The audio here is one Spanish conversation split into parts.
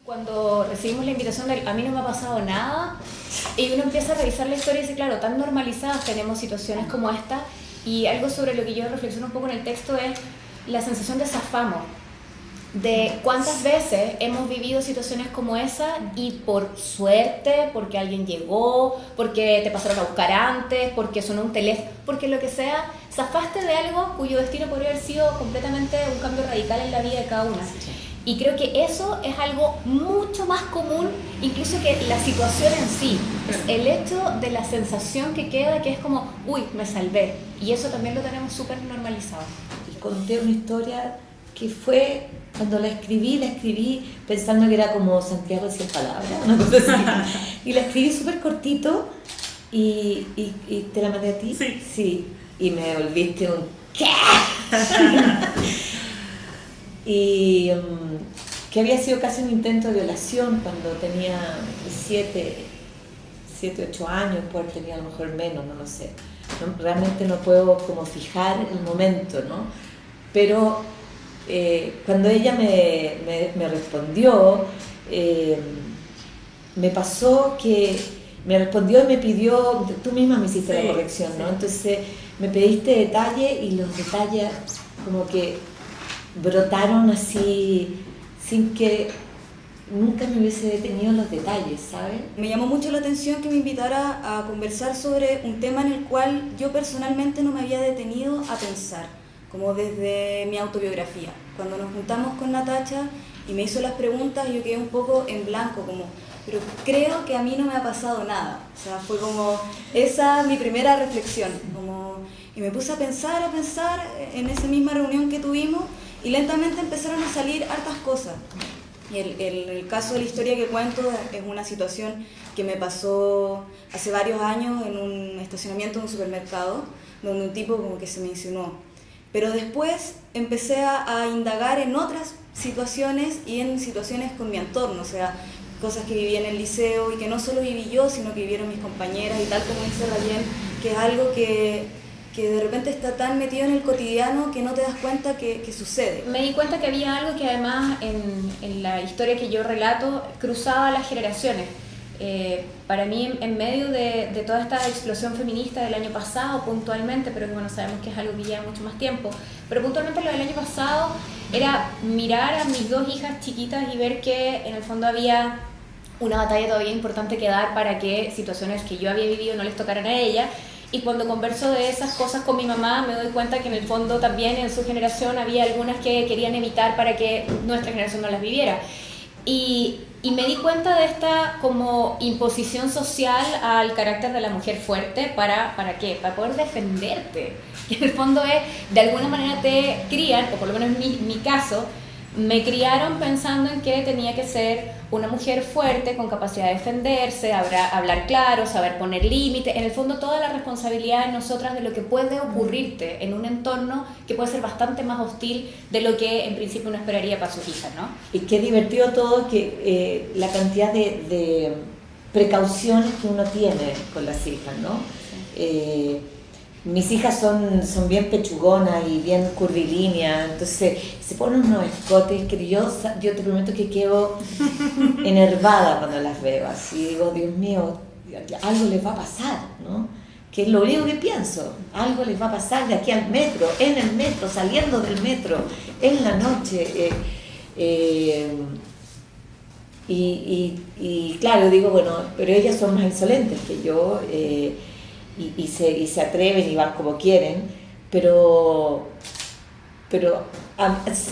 Cuando recibimos la invitación de a mí no me ha pasado nada, y uno empieza a revisar la historia y dice, claro, tan normalizadas tenemos situaciones como esta, y algo sobre lo que yo reflexiono un poco en el texto es la sensación de zafamos, de cuántas veces hemos vivido situaciones como esa y por suerte, porque alguien llegó, porque te pasaron a buscar antes, porque sonó un teléfono, porque lo que sea, zafaste de algo cuyo destino podría haber sido completamente un cambio radical en la vida de cada una. Y creo que eso es algo mucho más común incluso que la situación en sí. El hecho de la sensación que queda, que es como, uy, me salvé. Y eso también lo tenemos súper normalizado. Y conté una historia que fue, cuando la escribí pensando que era como Santiago de 100 palabras, una cosa así. Y la escribí súper cortito y te la mandé a ti. Sí. Y me volviste un ¿qué? Y que había sido casi un intento de violación cuando tenía 7, 8 años, pues tenía a lo mejor menos, no lo sé. No, realmente no puedo como fijar el momento, ¿no? Pero cuando ella me respondió, me pasó que me respondió y me pidió, tú misma me hiciste la corrección, ¿no? Entonces me pediste detalle y los detalles como que brotaron así sin que nunca me hubiese detenido en los detalles, ¿sabes? Me llamó mucho la atención que me invitara a conversar sobre un tema en el cual yo personalmente no me había detenido a pensar, como desde mi autobiografía. Cuando nos juntamos con Natacha y me hizo las preguntas, yo quedé un poco en blanco, como, pero creo que a mí no me ha pasado nada. O sea, fue como esa mi primera reflexión, y me puse a pensar en esa misma reunión que tuvimos, y lentamente empezaron a salir hartas cosas. Y el caso de la historia que cuento es una situación que me pasó hace varios años en un estacionamiento de un supermercado, donde un tipo como que se me insinuó. Pero después empecé a indagar en otras situaciones y en situaciones con mi entorno, o sea, cosas que viví en el liceo y que no solo viví yo, sino que vivieron mis compañeras, y tal como dice Rayén, que es algo que de repente está tan metido en el cotidiano que no te das cuenta que sucede. Me di cuenta que había algo que además en la historia que yo relato cruzaba las generaciones. Para mí, en medio de toda esta explosión feminista del año pasado puntualmente, pero que bueno, sabemos que es algo que lleva mucho más tiempo, pero puntualmente lo del año pasado era mirar a mis dos hijas chiquitas y ver que en el fondo había una batalla todavía importante que dar para que situaciones que yo había vivido no les tocaran a ella. Y cuando converso de esas cosas con mi mamá, me doy cuenta que en el fondo también en su generación había algunas que querían evitar para que nuestra generación no las viviera. Y me di cuenta de esta como imposición social al carácter de la mujer fuerte. ¿Para qué? Para poder defenderte. Y en el fondo es, de alguna manera te crían, o por lo menos en mi caso, me criaron pensando en que tenía que ser una mujer fuerte, con capacidad de defenderse, hablar claro, saber poner límites. En el fondo, toda la responsabilidad de nosotras de lo que puede ocurrirte en un entorno que puede ser bastante más hostil de lo que en principio uno esperaría para sus hijas, ¿no? Y qué divertido todo que la cantidad de precauciones que uno tiene con las hijas, ¿no? Sí. Mis hijas son bien pechugonas y bien curvilíneas, entonces se ponen unos escotes que yo te prometo que quedo enervada cuando las veo, así digo, Dios mío, algo les va a pasar, ¿no? Que es lo único que pienso, algo les va a pasar de aquí al metro, en el metro, saliendo del metro, en la noche, y claro, digo, bueno, pero ellas son más insolentes que yo, y se atreven y van como quieren, pero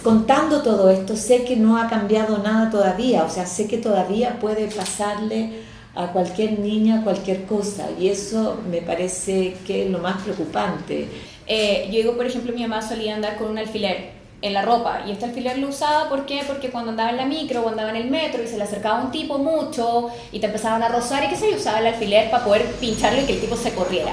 contando todo esto sé que no ha cambiado nada todavía, o sea, sé que todavía puede pasarle a cualquier niña cualquier cosa, y eso me parece que es lo más preocupante. Yo digo, por ejemplo, mi mamá solía andar con un alfiler en la ropa, y este alfiler lo usaba, ¿por qué? Porque cuando andaba en la micro o andaba en el metro y se le acercaba un tipo mucho y te empezaban a rozar y que se usaba el alfiler para poder pincharlo y que el tipo se corriera.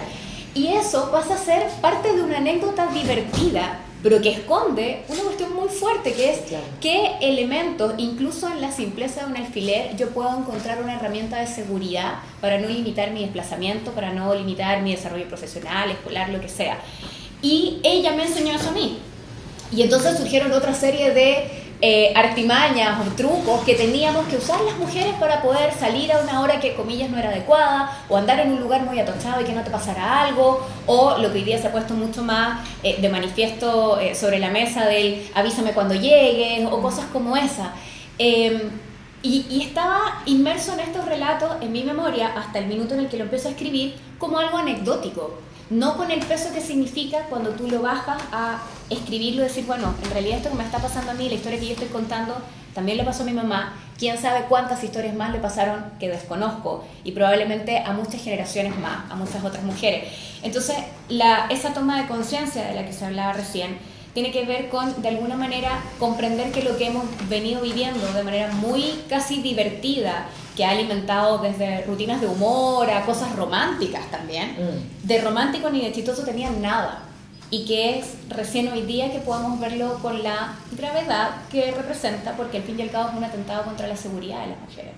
Y eso pasa a ser parte de una anécdota divertida, pero que esconde una cuestión muy fuerte, que es qué elementos, incluso en la simpleza de un alfiler, yo puedo encontrar una herramienta de seguridad para no limitar mi desplazamiento, para no limitar mi desarrollo profesional, escolar, lo que sea. Y ella me enseñó eso a mí. Y entonces surgieron otra serie de artimañas o trucos que teníamos que usar las mujeres para poder salir a una hora que, comillas, no era adecuada, o andar en un lugar muy atochado y que no te pasara algo, o lo que hoy día se ha puesto mucho más de manifiesto sobre la mesa del avísame cuando llegues, o cosas como esa. Y estaba inmerso en estos relatos en mi memoria hasta el minuto en el que lo empiezo a escribir como algo anecdótico, no con el peso que significa cuando tú lo bajas a escribirlo y decir, bueno, en realidad esto que me está pasando a mí, la historia que yo estoy contando, también le pasó a mi mamá, quién sabe cuántas historias más le pasaron que desconozco, y probablemente a muchas generaciones más, a muchas otras mujeres. Entonces, esa toma de conciencia de la que se hablaba recién, tiene que ver con, de alguna manera, comprender que lo que hemos venido viviendo de manera muy casi divertida, que ha alimentado desde rutinas de humor a cosas románticas también, de romántico ni de chistoso tenían nada, y que es recién hoy día que podamos verlo con la gravedad que representa, porque al fin y al cabo es un atentado contra la seguridad de las mujeres.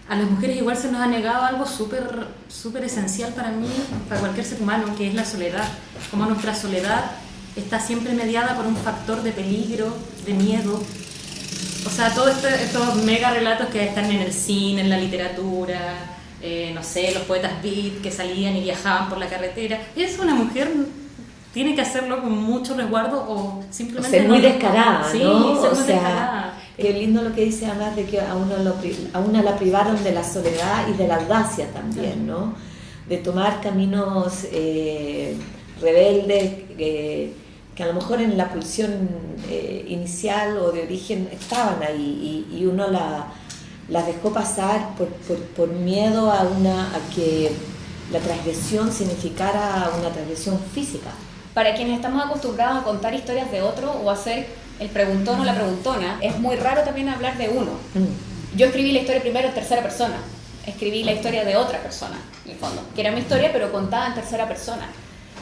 A las mujeres igual se nos ha negado algo súper esencial para mí, para cualquier ser humano, que es la soledad. Como nuestra soledad está siempre mediada por un factor de peligro, de miedo. O sea, todos estos mega relatos que están en el cine, en la literatura, no sé, los poetas beat que salían y viajaban por la carretera. Es una mujer, tiene que hacerlo con mucho resguardo o simplemente... Ser muy descarada, sí, ¿no? ser o muy sea, descarada. Qué lindo lo que dice además de que a una la privaron de la soledad y de la audacia también, ¿no? De tomar caminos rebeldes, que a lo mejor en la pulsión inicial o de origen estaban ahí y uno las dejó pasar por miedo a que la transgresión significara una transgresión física. Para quienes estamos acostumbrados a contar historias de otro o a ser el preguntón o la preguntona, es muy raro también hablar de uno. Yo escribí la historia primero en tercera persona, escribí la historia de otra persona, en el fondo, que era mi historia pero contada en tercera persona,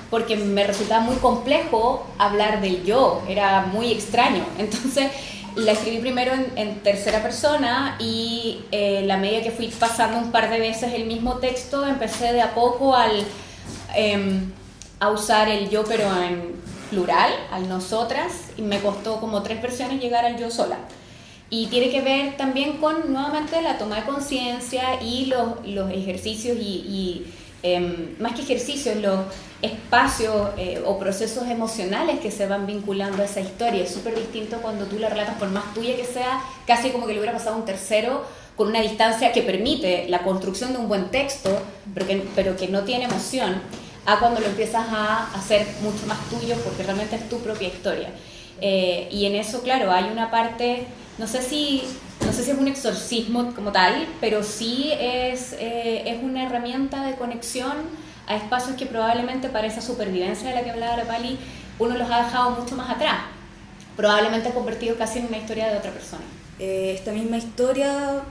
porque me resultaba muy complejo hablar del yo, era muy extraño. Entonces la escribí primero en tercera persona y la medida que fui pasando un par de veces el mismo texto, empecé de a poco a usar el yo pero en plural, al nosotras, y me costó como 3 versiones llegar al yo sola. Y tiene que ver también con, nuevamente, la toma de conciencia y los ejercicios y más que ejercicios, los espacios o procesos emocionales que se van vinculando a esa historia. Es súper distinto cuando tú la relatas, por más tuya que sea, casi como que le hubiera pasado a un tercero, con una distancia que permite la construcción de un buen texto, pero que no tiene emoción, a cuando lo empiezas a hacer mucho más tuyo, porque realmente es tu propia historia. Y en eso, claro, hay una parte, no sé si es un exorcismo como tal, pero sí es una herramienta de conexión a espacios que probablemente para esa supervivencia de la que hablaba la Pali, uno los ha dejado mucho más atrás, probablemente convertido casi en una historia de otra persona. Esta misma historia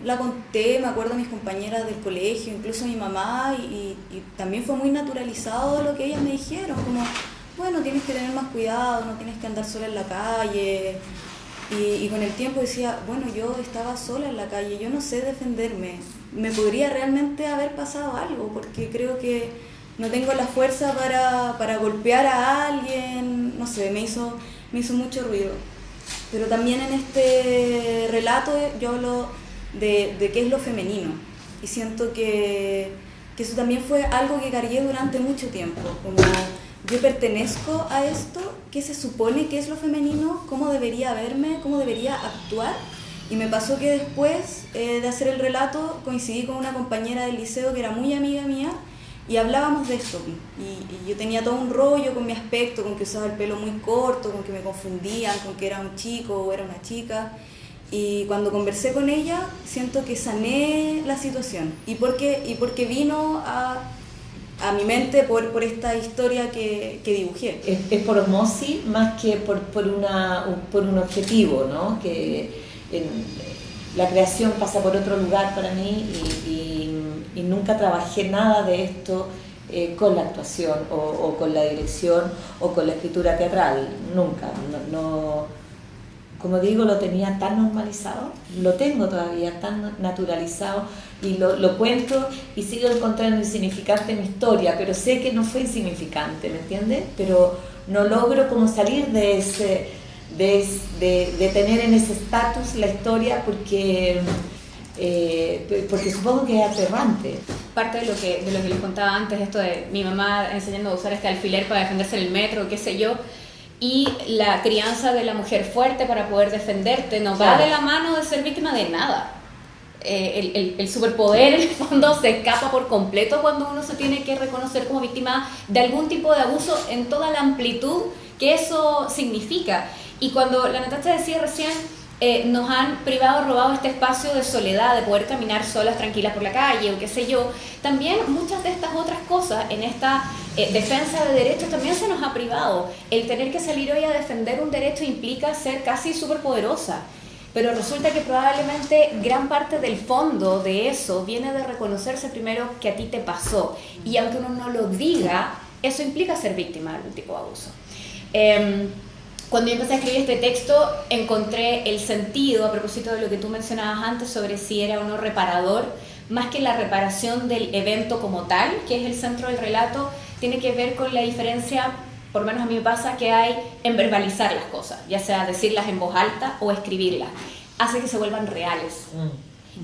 la conté, me acuerdo a mis compañeras del colegio, incluso a mi mamá, y también fue muy naturalizado lo que ellas me dijeron, como, bueno, tienes que tener más cuidado, no tienes que andar sola en la calle. Y con el tiempo decía, bueno, yo estaba sola en la calle, yo no sé defenderme, me podría realmente haber pasado algo, porque creo que no tengo la fuerza para golpear a alguien, no sé, me hizo mucho ruido. Pero también en este relato yo hablo de qué es lo femenino, y siento que eso también fue algo que cargué durante mucho tiempo, como yo pertenezco a esto, ¿qué se supone que es lo femenino? ¿Cómo debería verme? ¿Cómo debería actuar? Y me pasó que después de hacer el relato coincidí con una compañera del liceo que era muy amiga mía y hablábamos de esto. Y yo tenía todo un rollo con mi aspecto, con que usaba el pelo muy corto, con que me confundían, con que era un chico o era una chica. Y cuando conversé con ella, siento que sané la situación. Y porque vino a mi mente por esta historia que dibujé. Es por osmosis más que por un objetivo, ¿no? Que la creación pasa por otro lugar para mí y nunca trabajé nada de esto con la actuación o con la dirección o con la escritura teatral, nunca. No, como digo, lo tenía tan normalizado, lo tengo todavía tan naturalizado y lo cuento y sigo encontrando insignificante mi historia, pero sé que no fue insignificante, ¿me entiendes? Pero no logro como salir de de tener en ese estatus la historia porque supongo que es aterrante. Parte de lo que les contaba antes, esto de mi mamá enseñando a usar este alfiler para defenderse en el metro, qué sé yo, y la crianza de la mujer fuerte para poder defenderte, no va de la mano de ser víctima de nada. El superpoder en el fondo se escapa por completo cuando uno se tiene que reconocer como víctima de algún tipo de abuso en toda la amplitud que eso significa. Y cuando la Natacha decía recién, nos han privado, robado este espacio de soledad, de poder caminar solas, tranquilas por la calle o qué sé yo, también muchas de estas otras cosas en esta defensa de derechos también se nos ha privado. El tener que salir hoy a defender un derecho implica ser casi superpoderosa, pero resulta que probablemente gran parte del fondo de eso viene de reconocerse primero que a ti te pasó, y aunque uno no lo diga, eso implica ser víctima de algún tipo de abuso. Cuando yo empecé a escribir este texto, encontré el sentido, a propósito de lo que tú mencionabas antes, sobre si era o no reparador, más que la reparación del evento como tal, que es el centro del relato, tiene que ver con la diferencia, por lo menos a mí me pasa, que hay en verbalizar las cosas, ya sea decirlas en voz alta o escribirlas. Hace que se vuelvan reales.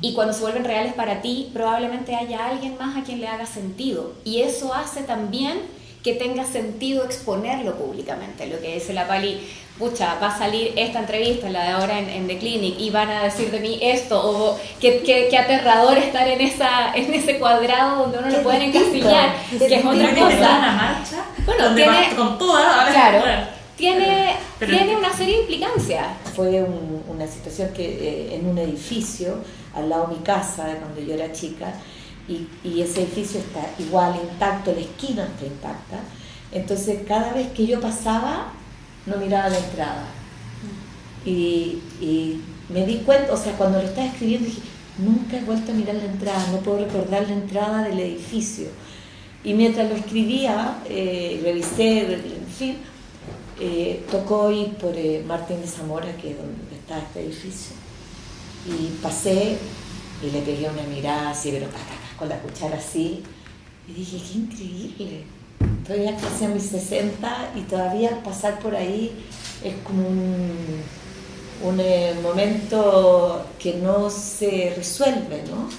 Y cuando se vuelven reales para ti, probablemente haya alguien más a quien le haga sentido. Y eso hace también que tenga sentido exponerlo públicamente. Lo que dice la Pali, pucha, va a salir esta entrevista, la de ahora en The Clinic, y van a decir de mí esto, o qué aterrador estar en ese cuadrado donde uno lo pueden encasillar, que es otra cosa. Una marcha, bueno, tiene, con toda, ahora claro, bueno. tiene una serie de implicancias. Fue una situación que en un edificio, al lado de mi casa, cuando yo era chica, y ese edificio está igual intacto, la esquina está intacta, entonces cada vez que yo pasaba no miraba la entrada y me di cuenta, o sea, cuando lo estaba escribiendo dije, nunca he vuelto a mirar la entrada, no puedo recordar la entrada del edificio, y mientras lo escribía, revisé, en fin, tocó ir por Martín de Zamora, que es donde está este edificio, y pasé y le pegué una mirada así, pero con la cuchara así, y dije, qué increíble, estoy ya casi a mis 60 y todavía pasar por ahí es como un momento que no se resuelve, ¿no?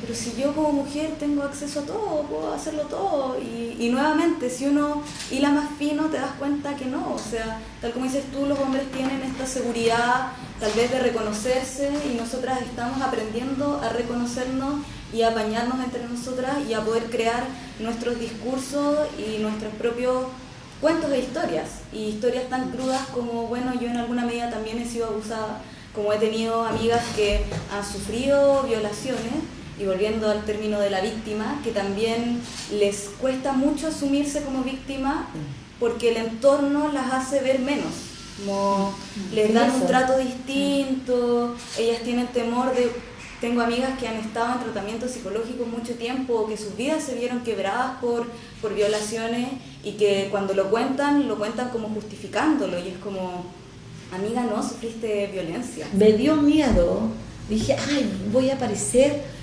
Pero si yo como mujer tengo acceso a todo, puedo hacerlo todo, y nuevamente, si uno hila más fino, te das cuenta que no, o sea, tal como dices tú, los hombres tienen esta seguridad tal vez de reconocerse, y nosotras estamos aprendiendo a reconocernos y a apañarnos entre nosotras y a poder crear nuestros discursos y nuestros propios cuentos de historias, y historias tan crudas como, bueno, yo en alguna medida también he sido abusada, como he tenido amigas que han sufrido violaciones, y volviendo al término de la víctima, que también les cuesta mucho asumirse como víctima porque el entorno las hace ver menos, como les dan un trato distinto, ellas tienen temor de... Tengo amigas que han estado en tratamiento psicológico mucho tiempo, o que sus vidas se vieron quebradas por violaciones, y que cuando lo cuentan como justificándolo, y es como, amiga, no, sufriste violencia. Me dio miedo, dije, ay, voy a aparecer,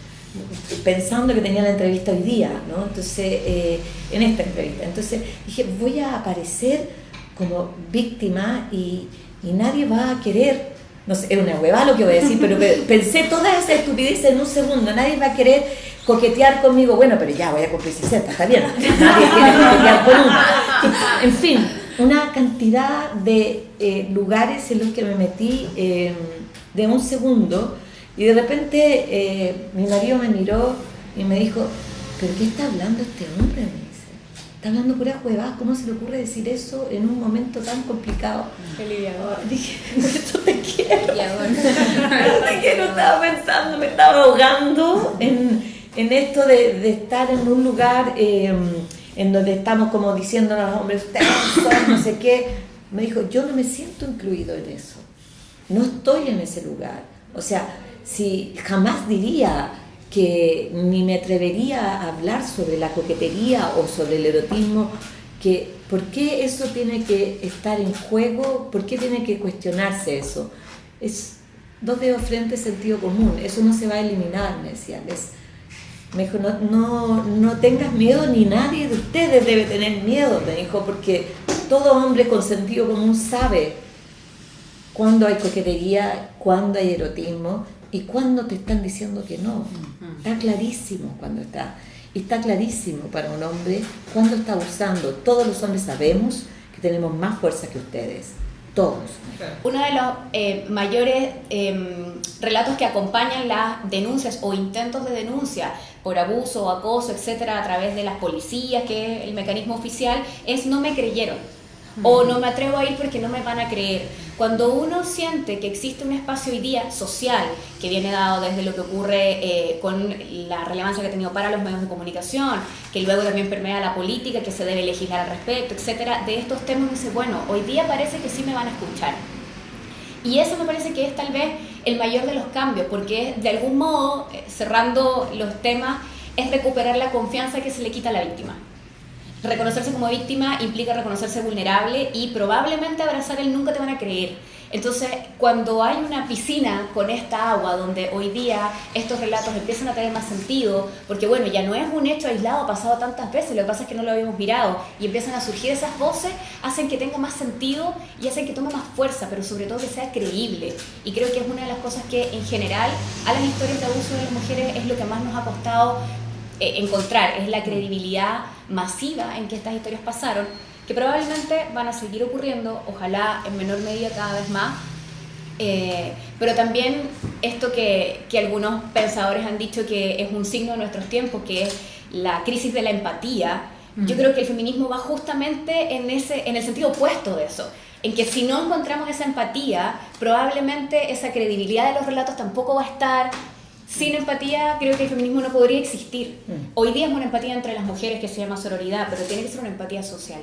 pensando que tenía la entrevista hoy día, ¿no? Entonces, en esta entrevista, entonces dije, voy a aparecer como víctima y nadie va a querer, no sé, es una huevada lo que voy a decir, pero pensé toda esa estupidez en un segundo, nadie va a querer coquetear conmigo, bueno, pero ya voy a cumplir 60, está bien, nadie quiere coquetear con uno. En fin, una cantidad de lugares en los que me metí de un segundo. Y de repente mi marido me miró y me dijo, ¿pero qué está hablando este hombre? Me dice, está hablando puras huevadas, ¿cómo se le ocurre decir eso en un momento tan complicado? Qué aliviador. Dije, por eso te quiero. Te quiero, estaba pensando, me estaba ahogando en esto de estar en un lugar en donde estamos como diciendo a los hombres, ustedes son no sé qué. Me dijo, yo no me siento incluido en eso, no estoy en ese lugar. O sea, si jamás diría que ni me atrevería a hablar sobre la coquetería o sobre el erotismo, ¿por qué eso tiene que estar en juego? ¿Por qué tiene que cuestionarse eso? Es dos dedos frente, sentido común, eso no se va a eliminar, me decía. Me dijo, no tengas miedo, ni nadie de ustedes debe tener miedo, me dijo, porque todo hombre con sentido común sabe cuándo hay coquetería, cuándo hay erotismo y cuándo te están diciendo que no. Está clarísimo cuando está. Y está clarísimo para un hombre cuándo está abusando. Todos los hombres sabemos que tenemos más fuerza que ustedes. Todos. Uno de los mayores relatos que acompañan las denuncias o intentos de denuncia por abuso o acoso, etcétera, a través de las policías, que es el mecanismo oficial, es no me creyeron. O no me atrevo a ir porque no me van a creer. Cuando uno siente que existe un espacio hoy día social que viene dado desde lo que ocurre con la relevancia que ha tenido para los medios de comunicación, que luego también permea la política, que se debe legislar al respecto, etcétera, de estos temas, dice, bueno, hoy día parece que sí me van a escuchar. Y eso me parece que es tal vez el mayor de los cambios, porque de algún modo, cerrando los temas, es recuperar la confianza que se le quita a la víctima. Reconocerse como víctima implica reconocerse vulnerable y probablemente abrazar el nunca te van a creer. Entonces, cuando hay una piscina con esta agua donde hoy día estos relatos empiezan a tener más sentido, porque bueno, ya no es un hecho aislado, pasado tantas veces, lo que pasa es que no lo habíamos mirado, y empiezan a surgir esas voces, hacen que tenga más sentido y hacen que tome más fuerza, pero sobre todo que sea creíble. Y creo que es una de las cosas que en general a las historias de abuso de las mujeres es lo que más nos ha costado encontrar, es la credibilidad masiva en que estas historias pasaron, que probablemente van a seguir ocurriendo, ojalá en menor medida cada vez más, pero también esto que algunos pensadores han dicho que es un signo de nuestros tiempos, que es la crisis de la empatía. Yo creo que el feminismo va justamente en el sentido opuesto de eso, en que si no encontramos esa empatía, probablemente esa credibilidad de los relatos tampoco va a estar. Sin empatía creo que el feminismo no podría existir. Hoy día es una empatía entre las mujeres que se llama sororidad, pero tiene que ser una empatía social.